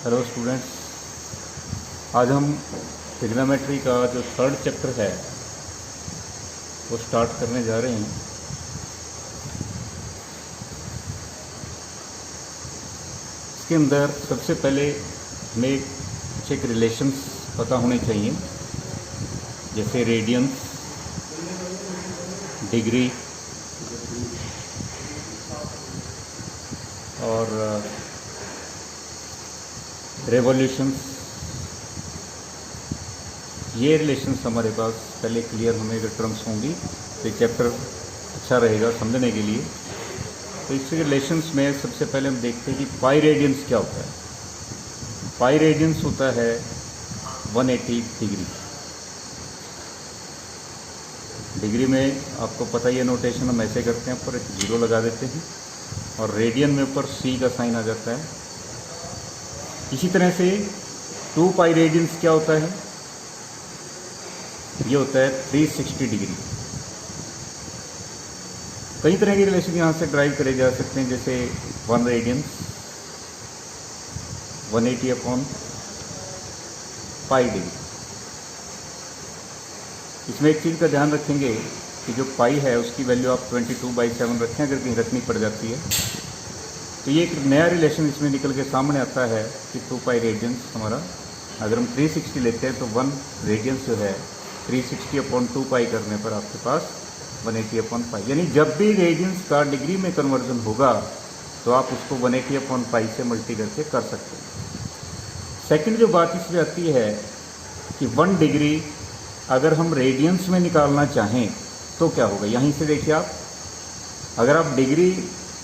Hello students, आज हम trigonometry का जो थर्ड चैप्टर है वो स्टार्ट करने जा रहे हैं। इसके अंदर सबसे पहले हमें कुछ एक रिलेशंस पता होने चाहिए, जैसे रेडियंस, डिग्री और रेवोल्यूशंस। ये रिलेशंस हमारे पास पहले क्लियर होने के टर्म्स होंगी तो ये चैप्टर अच्छा रहेगा समझने के लिए। तो इस रिलेशंस में सबसे पहले हम देखते हैं कि पाई रेडियंस क्या होता है। पाई रेडियंस होता है 180 डिग्री। डिग्री में आपको पता ही है, नोटेशन हम ऐसे करते हैं, ऊपर एक जीरो लगा देते हैं और रेडियन में ऊपर सी का साइन आ जाता है। इसी तरह से 2 पाई रेडियंस क्या होता है, ये होता है 360 डिग्री। कई तरह के रिलेशन यहाँ से ड्राइव करे जा सकते हैं, जैसे 1 रेडियंस 180 अपॉन पाई डिग्री। इसमें एक चीज़ का ध्यान रखेंगे कि जो पाई है उसकी वैल्यू आप 22/7 रखें, अगर कहीं रखनी पड़ जाती है तो ये एक नया रिलेशन इसमें निकल के सामने आता है कि 2 पाई रेडियंस हमारा, अगर हम 360 लेते हैं तो 1 रेडियंस जो है 360 अपॉन 2 पाई करने पर आपके पास 180 अपॉन पाई, यानी जब भी रेडियंस का डिग्री में कन्वर्जन होगा तो आप उसको 180 अपॉन पाई से मल्टी करके कर सकते हैं। सेकंड जो बात इसमें आती है कि 1 डिग्री अगर हम रेडियंस में निकालना चाहें तो क्या होगा। यहीं से देखिए आप, अगर आप डिग्री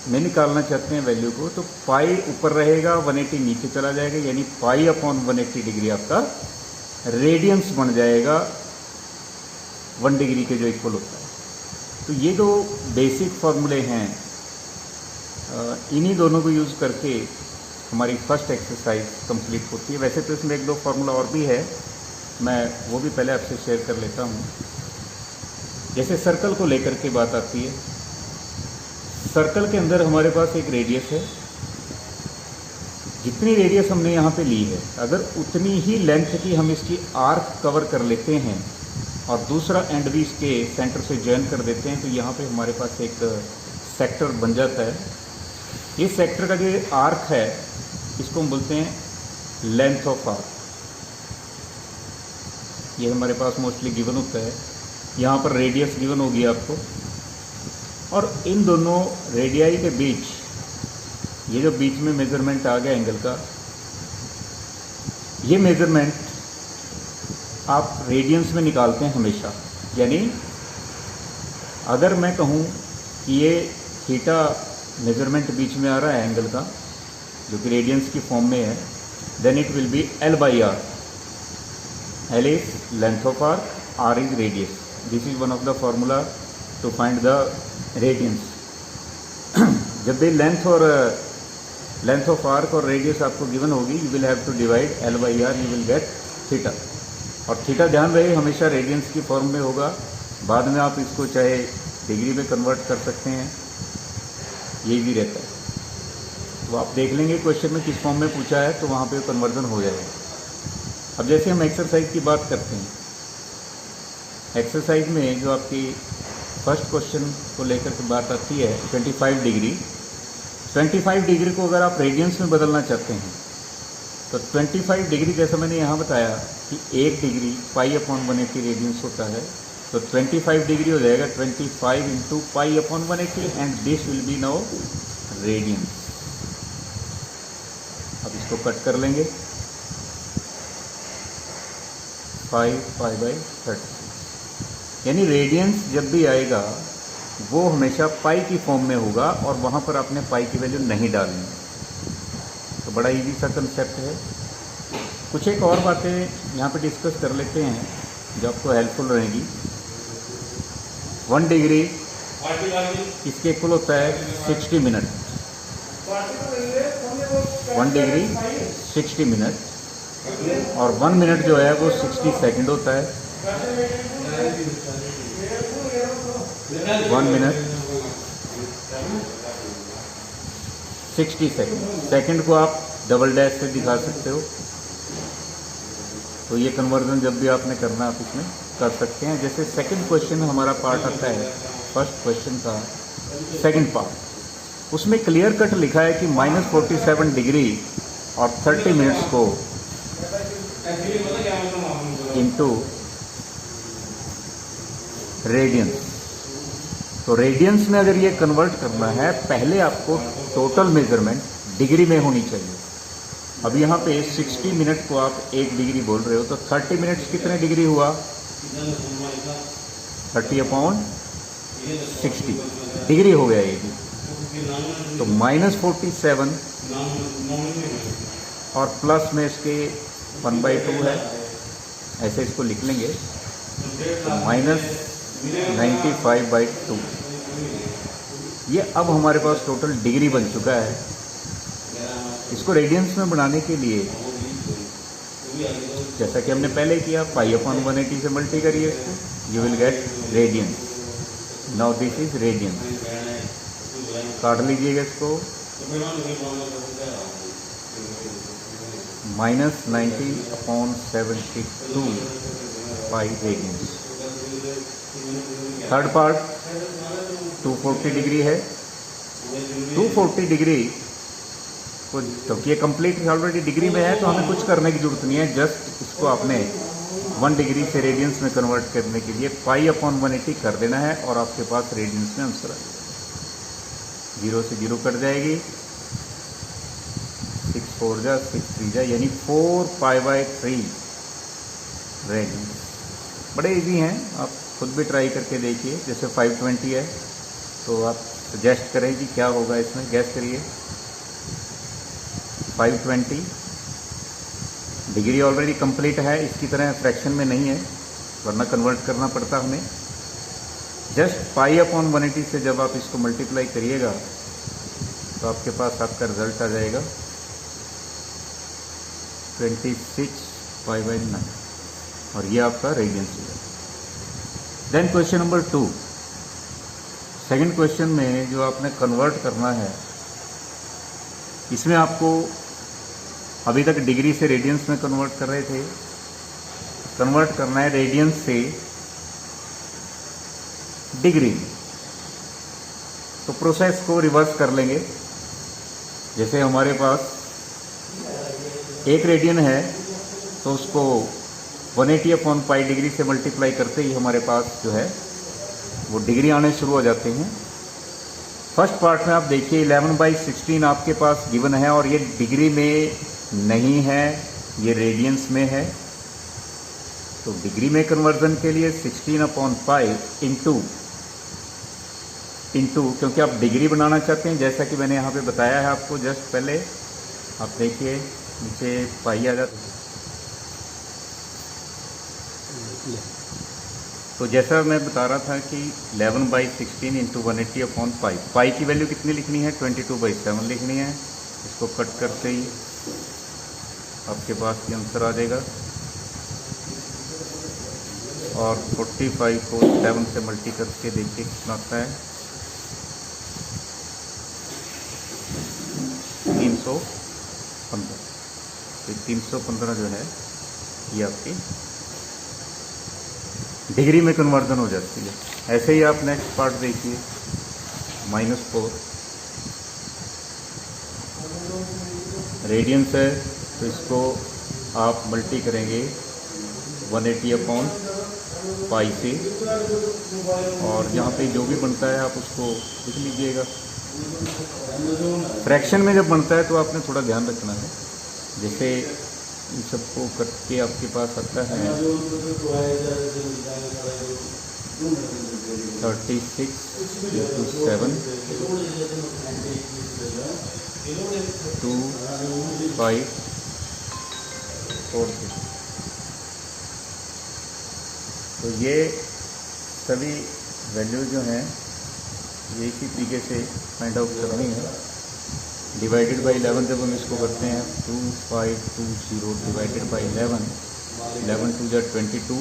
में निकालना चाहते हैं वैल्यू को तो पाई ऊपर रहेगा, 180 नीचे चला जाएगा, यानी पाई अपॉन 180 डिग्री आपका रेडियंस बन जाएगा 1 डिग्री के जो इक्वल होता है। तो ये दो बेसिक फार्मूले हैं, इन्हीं दोनों को यूज़ करके हमारी फर्स्ट एक्सरसाइज कंप्लीट होती है। वैसे तो इसमें 1-2 फार्मूला और भी है, मैं वो भी पहले आपसे शेयर कर लेता हूँ। जैसे सर्कल को लेकर के बात आती है, सर्कल के अंदर हमारे पास एक रेडियस है, जितनी रेडियस हमने यहाँ पे ली है अगर उतनी ही लेंथ की हम इसकी आर्क कवर कर लेते हैं और दूसरा एंड भी इसके सेंटर से जॉइन कर देते हैं तो यहाँ पे हमारे पास एक सेक्टर बन जाता है। इस सेक्टर का जो आर्क है इसको हम बोलते हैं लेंथ ऑफ आर्क। ये हमारे पास मोस्टली गिवन होता है। यहाँ पर रेडियस गिवन होगी आपको, और इन दोनों रेडियाई के बीच ये जो बीच में मेजरमेंट आ गया एंगल का, ये मेजरमेंट आप रेडियंस में निकालते हैं हमेशा। यानी अगर मैं कहूँ कि ये थीटा मेजरमेंट बीच में आ रहा है एंगल का, जो कि रेडियंस की फॉर्म में है, then it will be L/R। L is length of arc, R is radius. This is one of the formula to find the radians. जब भी लेंथ ऑफ आर्क और रेडियस आपको गिवन होगी, you will have to divide L/R, you will get theta. और theta ध्यान रहे हमेशा radiance की फॉर्म में होगा। बाद में आप इसको चाहे डिग्री में कन्वर्ट कर सकते हैं, ये भी रहता है। तो आप देख लेंगे क्वेश्चन में किस फॉर्म में पूछा है तो वहाँ पे कन्वर्जन हो जाएगा। अब जैसे हम एक्सरसाइज की बात करते हैं, एक्सरसाइज में जो आपकी फर्स्ट क्वेश्चन को लेकर के बात आती है 25 डिग्री। 25 डिग्री को अगर आप रेडियंस में बदलना चाहते हैं तो 25 डिग्री, जैसा मैंने यहाँ बताया कि 1 डिग्री पाई अपॉन 180 रेडियंस होता है, तो 25 डिग्री हो जाएगा 25 into pi upon 180 and this will be now radians. अब इसको कट कर लेंगे, 5 π/30। यानी रेडियंस जब भी आएगा वो हमेशा पाई की फॉर्म में होगा और वहाँ पर आपने पाई की वैल्यू नहीं डालनी। तो बड़ा इजी सा कंसेप्ट है। कुछ एक और बातें यहाँ पे डिस्कस कर लेते हैं जो आपको हेल्पफुल रहेगी। 1 डिग्री इसके इक्वल होता है 60 मिनट। 1 डिग्री 60 मिनट और 1 मिनट जो है वो 60 सेकंड होता है। 1 मिनट 60 सेकंड। सेकंड को आप डबल डैश से दिखा सकते हो। तो ये कन्वर्जन जब भी आपने करना आप इसमें कर सकते हैं। जैसे सेकंड क्वेश्चन हमारा पार्ट आता है, फर्स्ट क्वेश्चन का सेकंड पार्ट, उसमें क्लियर कट लिखा है कि -47 डिग्री और 30 मिनट्स को इनटू रेडियंस। तो रेडियंस में अगर ये कन्वर्ट करना है, पहले आपको टोटल मेजरमेंट डिग्री में होनी चाहिए। अब यहाँ पे 60 मिनट को आप 1 डिग्री बोल रहे हो, तो 30 मिनट्स कितने डिग्री हुआ? 30/60 डिग्री हो गया ये भी। तो -47 और प्लस में इसके 1/2 है, ऐसे इसको लिख लेंगे। तो -95/2 ये अब हमारे पास टोटल डिग्री बन चुका है। इसको रेडियंस में बनाने के लिए जैसा कि हमने पहले किया, π/180 से मल्टी करिए इसको, you will get radians. Now this is radians. काट लीजिएगा इसको, -90/72 pi radians. Third part 240 degree है। 240 डिग्री को, क्योंकि ये कंप्लीट ऑलरेडी डिग्री में है, तो हमें कुछ करने की जरूरत नहीं है। जस्ट इसको आपने 1 डिग्री से रेडियंस में कन्वर्ट करने के लिए π/180 कर देना है और आपके पास रेडियंस में आंसर आ जाएगा। 0 से 0 कट जाएगी, 6 4 जा 6 3 जा, यानी 4π/3 रेडियंस। बड़े इजी हैं, आप खुद भी ट्राई करके देखिए। जैसे 520 है तो आप सजेस्ट करें कि क्या होगा इसमें, गैस करिए। 520 डिग्री ऑलरेडी कंप्लीट है, इसकी तरह फ्रैक्शन में नहीं है, वरना कन्वर्ट करना पड़ता हमें। जस्ट π/180 से जब आप इसको मल्टीप्लाई करिएगा तो आपके पास आपका रिजल्ट आ जाएगा 26π/9 और ये आपका रेडियंस है। Then question number 2, second question में जो आपने कन्वर्ट करना है, इसमें आपको अभी तक डिग्री से रेडियंस में कन्वर्ट कर रहे थे, कन्वर्ट करना है रेडियंस से डिग्री। तो प्रोसेस को रिवर्स कर लेंगे। जैसे हमारे पास 1 रेडियन है तो उसको 180/π डिग्री से मल्टीप्लाई करते ही हमारे पास जो है वो डिग्री आने शुरू हो जाते हैं। फर्स्ट पार्ट में आप देखिए 11/16 आपके पास गिवन है और ये डिग्री में नहीं है, ये रेडियंस में है। तो डिग्री में कन्वर्जन के लिए 16/π इंटू क्योंकि आप डिग्री बनाना चाहते हैं, जैसा कि मैंने यहाँ पे बताया है आपको जस्ट पहले। आप देखिए नीचे पाई आ जाता, तो जैसा मैं बता रहा था कि 11/16 इंटू 180/π, पाई की वैल्यू कितनी लिखनी है? 22/7 लिखनी है। इसको कट करते ही आपके पास ये आंसर आ जाएगा। और 45 को 7 से मल्टी करके देखिए कितना आता है, 315। तो 315 जो है ये आपकी डिग्री में कन्वर्जन हो जाती है। ऐसे ही आप नेक्स्ट पार्ट देखिए, -4 रेडियंस है, तो इसको आप मल्टी करेंगे 180/π से, और यहाँ पे जो भी बनता है आप उसको लिख लीजिएगा। फ्रैक्शन में जब बनता है तो आपने थोड़ा ध्यान रखना है। जैसे इन सबको करके आपके पास आता है 36 × 7 2 5 4 6। तो ये सभी वैल्यू जो हैं ये इसी तरीके से फाइंड आउट करनी है। डिवाइडेड बाई 11 जब हम इसको करते हैं 2520 डिवाइडेड बाई 11, 11 2 जा 22,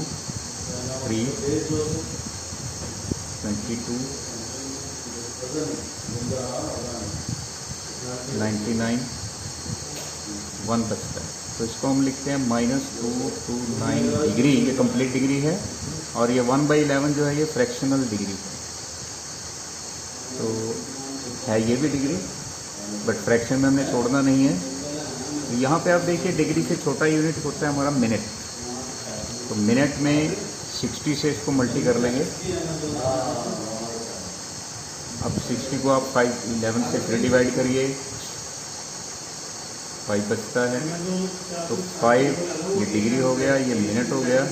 3 22 99 1 बचता है। तो इसको हम लिखते हैं -229 डिग्री, ये कंप्लीट डिग्री है, और ये 1/11 जो है ये फ्रैक्शनल डिग्री है। तो है ये भी डिग्री, बट फ्रैक्शन में हमने छोड़ना नहीं है। तो यहाँ पे आप देखिए डिग्री से छोटा यूनिट होता है हमारा मिनट। तो मिनट में 60 से इसको मल्टी कर लेंगे। अब 60 को आप 511 से फिर डिवाइड करिए, 5 बचता है। तो 5 ये डिग्री हो गया, ये मिनट हो गया।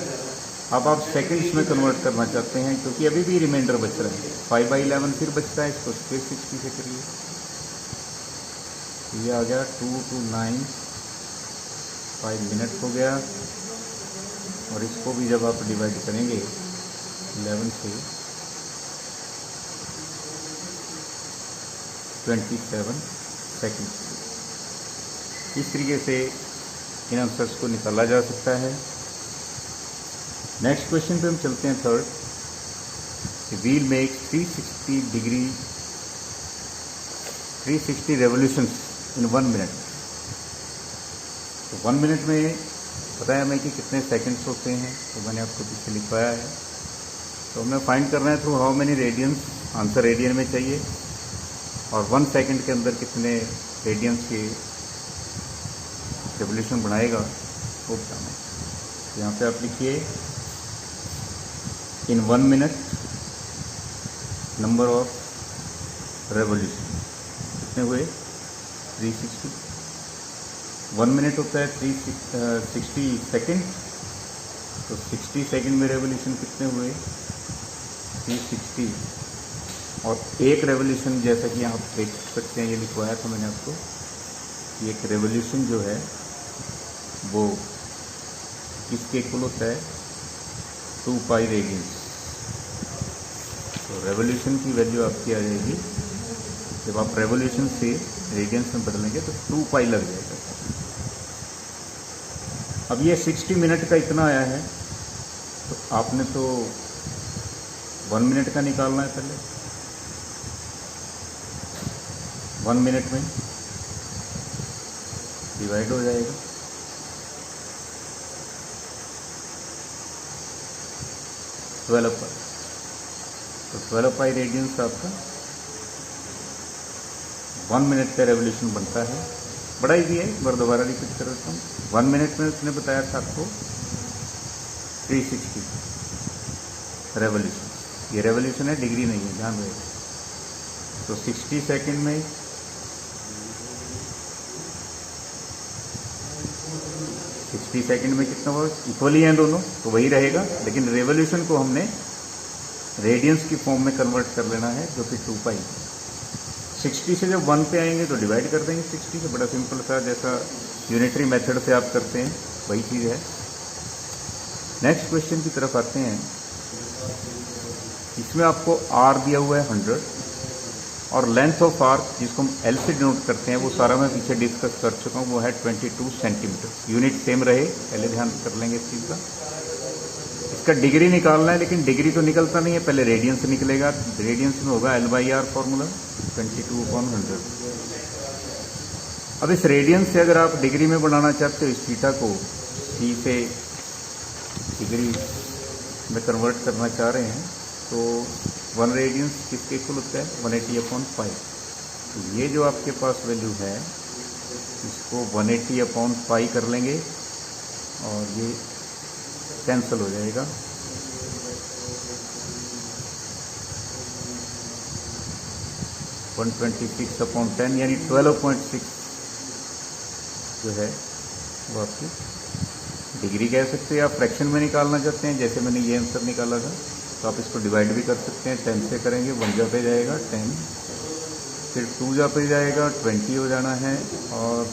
अब आप सेकंड्स में कन्वर्ट करना चाहते हैं, क्योंकि अभी भी रिमाइंडर बच रहा है। 5/11 फिर बचता है, इसको फिर 60 से करिए, ये आ गया 229, 5 मिनट हो गया। और इसको भी जब आप डिवाइड करेंगे 11 से, 27 सेकेंड। इस तरीके से इन आंसर्स को निकाला जा सकता है। नेक्स्ट क्वेश्चन पे हम चलते हैं, थर्ड। व्हील मेक 360 रेवोल्यूशंस इन 1 मिनट। तो 1 मिनट में पता है हमें कि कितने सेकंड्स होते हैं, तो मैंने आपको पीछे लिखवाया है। तो हमें फाइंड करना है through how many radians, answer radian में चाहिए, और 1 सेकंड के अंदर कितने रेडियंस के रेवोल्यूशन बनाएगा वो बताना है। यहाँ पे आप लिखिए इन 1 मिनट नंबर ऑफ रेवोल्यूशन कितने हुए, 360। 1 मिनट होता है 360 सेकेंड, तो 60 सेकेंड में रेवोल्यूशन कितने हुए, 360। और एक रेवोल्यूशन, जैसा कि आप देख सकते हैं, ये लिखवाया था मैंने आपको, एक रेवोल्यूशन जो है वो इसके इक्वल होता है 2 पाई रेडियंस। तो रेवोल्यूशन की वैल्यू आपकी आ जाएगी, जब आप रेवोल्यूशन से रेडियंस में बदलेंगे तो 2 पाई लग जाएगा। अब ये 60 मिनट का इतना आया है, तो आपने तो 1 मिनट का निकालना है पहले। 1 मिनट में डिवाइड हो जाएगा, तो 12 पाई रेडियंस आपका 1 मिनट का रेवोल्यूशन बनता है। बड़ा इजी है, एक बार दोबारा रिपीट कर देता हूँ। 1 मिनट में उसने बताया था आपको 360 रेवोल्यूशन, ये रेवोल्यूशन है, डिग्री नहीं है, ध्यान रहे। तो 60 सेकेंड में 60 सेकेंड में कितना हुआ, इक्वली हैं दोनों, तो वही रहेगा। लेकिन रेवोल्यूशन को हमने रेडियंस की फॉर्म में कन्वर्ट कर लेना है, जो कि 2 पाई। 60 से जब 1 पे आएंगे तो डिवाइड कर देंगे 60 से। बड़ा सिंपल सा, जैसा यूनिटरी मेथड से आप करते हैं वही चीज़ है। नेक्स्ट क्वेश्चन की तरफ आते हैं। इसमें आपको आर दिया हुआ है 100, और लेंथ ऑफ आर्क जिसको हम एल से डिनोट करते हैं वो सारा मैं पीछे डिस्कस कर चुका हूँ, वो है 22 सेंटीमीटर। यूनिट सेम रहे, पहले ध्यान कर लेंगे इस चीज़ का। इसका डिग्री निकालना है, लेकिन डिग्री तो निकलता नहीं है, पहले रेडियंस निकलेगा। रेडियंस में होगा L/R फॉर्मूला 22/100। अब इस रेडियंस से अगर आप डिग्री में बनाना चाहते हो इस थीटा को, सी से डिग्री में कन्वर्ट करना चाह रहे हैं, तो 1 रेडियंस किसके इक्वल होता है, 180/5। तो ये जो आपके पास वैल्यू है इसको 180/5 कर लेंगे, और ये कैंसिल हो जाएगा। वन 126/10 यानी 12.6 जो है वो आपकी डिग्री कह सकते हैं। आप फ्रैक्शन में निकालना चाहते हैं, जैसे मैंने ये आंसर निकाला था, तो आप इसको डिवाइड भी कर सकते हैं। 10 से करेंगे, 1 जा पे जाएगा 10, फिर 2 जा पे जाएगा 20 हो जाना है, और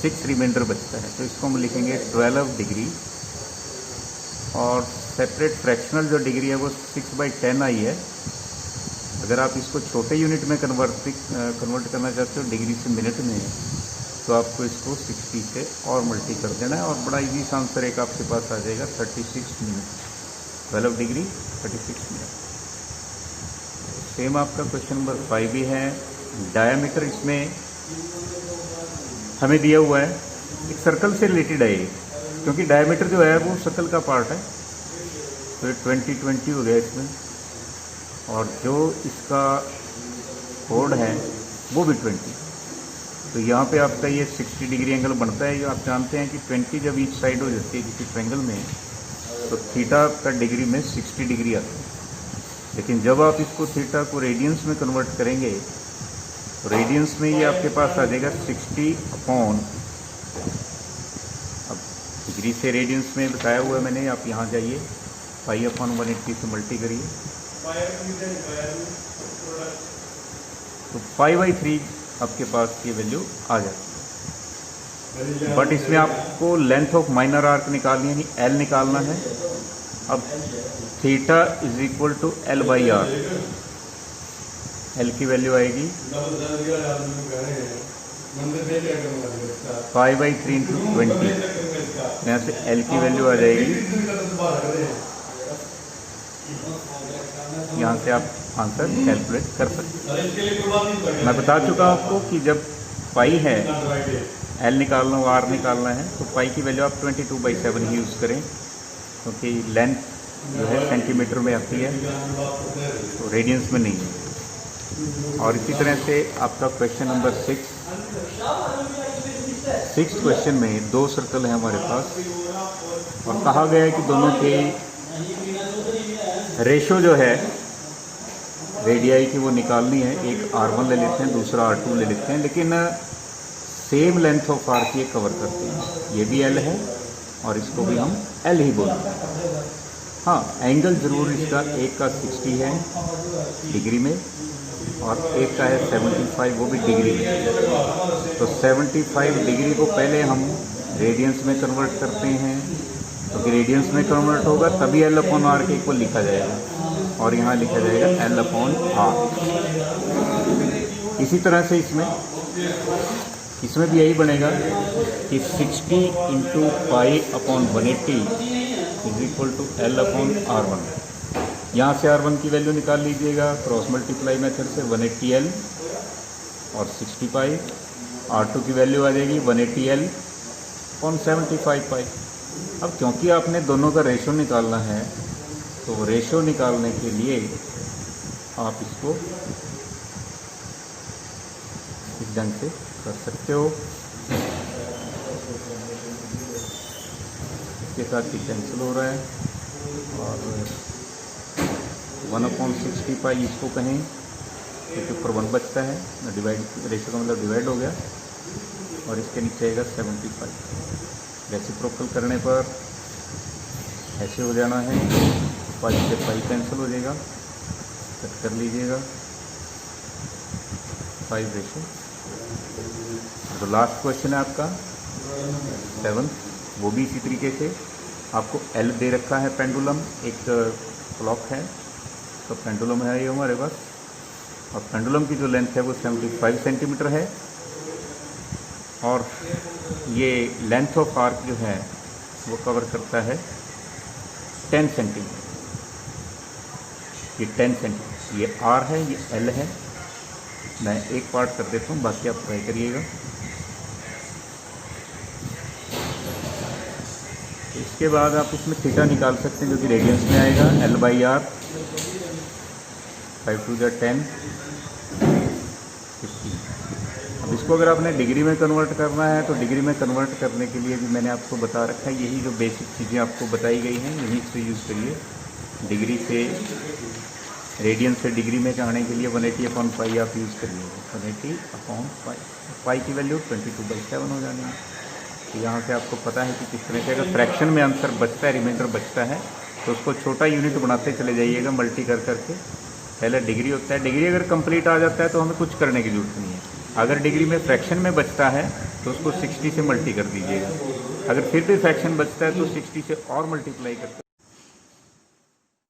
6 रिमाइंडर बचता है। तो इसको हम लिखेंगे 12 डिग्री, और सेपरेट फ्रैक्शनल जो डिग्री है वो 6/10 आई है। अगर आप इसको छोटे यूनिट में कन्वर्ट करना चाहते हो डिग्री से मिनट में, तो आपको इसको 60 से और मल्टी कर देना है, और बड़ा इजी सा आंसर एक आपके पास आ जाएगा 36 मिनट। 12 degree 36 minute. सेम आपका क्वेश्चन नंबर 5 भी है। डायामीटर इसमें हमें दिया हुआ है एक सर्कल से रिलेटेड है ये, क्योंकि डायमीटर जो है वो सर्कल का पार्ट है। तो ये 20 हो गया इसमें, और जो इसका कोड है वो भी 20। तो यहाँ पे आपका ये 60 डिग्री एंगल बनता है। ये आप जानते हैं कि 20 जब ईच साइड हो जाती है किसी ट्रायंगल में, तो थीटा का डिग्री में 60 डिग्री आता है। लेकिन जब आप इसको थीटा को रेडियंस में कन्वर्ट करेंगे तो रेडियंस में ये आपके पास आ जाएगा 60 अपॉन, अब डिग्री से रेडियंस में बताया हुआ है मैंने, आप यहाँ जाइए पाई अपॉन 180 से मल्टी करिए तो 5/3 आपके पास ये वैल्यू आ जाती है। बट इसमें आपको लेंथ ऑफ माइनर आर्क निकालनी है, एल निकालना है। अब theta is equal to L by R, L की वैल्यू आएगी 5/3 इंटू 20। यहाँ से एल की वैल्यू आ जाएगी, यहाँ से आप आंसर कैलकुलेट कर सकते हैं। मैं बता चुका हूँ आपको कि जब पाई है, एल निकालना हो, आर निकालना है, तो पाई की वैल्यू आप 22/7 ही यूज़ करें, क्योंकि लेंथ जो है सेंटीमीटर में आती है, तो रेडियंस में नहीं है। और इसी तरह से आपका क्वेश्चन नंबर 6 क्वेश्चन में 2 सर्कल हैं हमारे पास, और कहा गया है कि दोनों के रेशो जो है रेडियाई की वो निकालनी है। एक R1 ले लेते हैं, दूसरा R2 ले लेते हैं, लेकिन सेम लेंथ ऑफ आर्क ये कवर करते हैं। ये भी L है और इसको भी हम L ही बोलते हैं। हाँ, एंगल ज़रूर इसका एक का 60 है डिग्री में और एक का है 75, वो भी डिग्री में। तो 75 डिग्री को पहले हम रेडियंस में कन्वर्ट करते हैं, क्योंकि रेडियंस में कन्वर्ट होगा तभी L अपॉन आर के इक्वल लिखा जाएगा, और यहाँ लिखा जाएगा L अपॉन आर। इसी तरह से इसमें भी यही बनेगा कि 60 into pi upon 180 is equal to L upon R1। यहाँ से R1 की वैल्यू निकाल लीजिएगा क्रॉस मल्टीप्लाई मेथड से, 180L और 60 पाई। R2 की वैल्यू आ जाएगी 180L अपॉन 75 पाई। अब क्योंकि आपने दोनों का रेशो निकालना है, तो रेशो निकालने के लिए आप इसको इस ढंग से कर सकते हो। इसके साथ ही कैंसिल हो रहा है, और 1/60 पाई इसको कहें, क्योंकि ऊपर 1 बचता है, डिवाइड रेशो का मतलब डिवाइड हो गया, और इसके नीचे आएगा 75। रेसिप्रोकल करने पर ऐसे हो जाना है, पाई से पाई कैंसिल हो जाएगा, कट कर लीजिएगा 5/। तो लास्ट क्वेश्चन है आपका 7, वो भी इसी तरीके से आपको L दे रखा है पेंडुलम, एक क्लॉक है, तो पेंडुलम है ये हमारे पास, और पेंडुलम की जो लेंथ है वो 75 सेंटीमीटर है, और ये लेंथ ऑफ आर्क जो है वो कवर करता है 10 सेंटीमीटर। ये 10 सेंटीमीटर, ये R है, ये L है। मैं एक पार्ट कर देता हूँ, बाकी आप ट्राई करिएगा। इसके बाद आप उसमें थीटा निकाल सकते हैं, जो कि रेडियंस में आएगा, L/R, 5 2 10 15। अब इसको अगर आपने डिग्री में कन्वर्ट करना है, तो डिग्री में कन्वर्ट करने के लिए भी मैंने आपको बता रखा है, यही जो बेसिक चीज़ें आपको बताई गई हैं यहीं से यूज़ करिए। डिग्री से रेडियन से डिग्री में जाने के लिए 180/पाई आप यूज़ करिए, 180/पाई। पाई की वैल्यू 22/7 हो जानी है। तो यहाँ से आपको पता है कि किस तरह से अगर फ्रैक्शन में आंसर बचता है, रिमाइंडर बचता है, तो उसको छोटा यूनिट बनाते चले जाइएगा मल्टी कर करके। पहले डिग्री होता है, डिग्री अगर कंप्लीट आ जाता है तो हमें कुछ करने की जरूरत नहीं है। अगर डिग्री में फ्रैक्शन में बचता है तो उसको 60 से मल्टी कर दीजिएगा। अगर फिर भी फ्रैक्शन बचता है तो 60 से और मल्टीप्लाई करते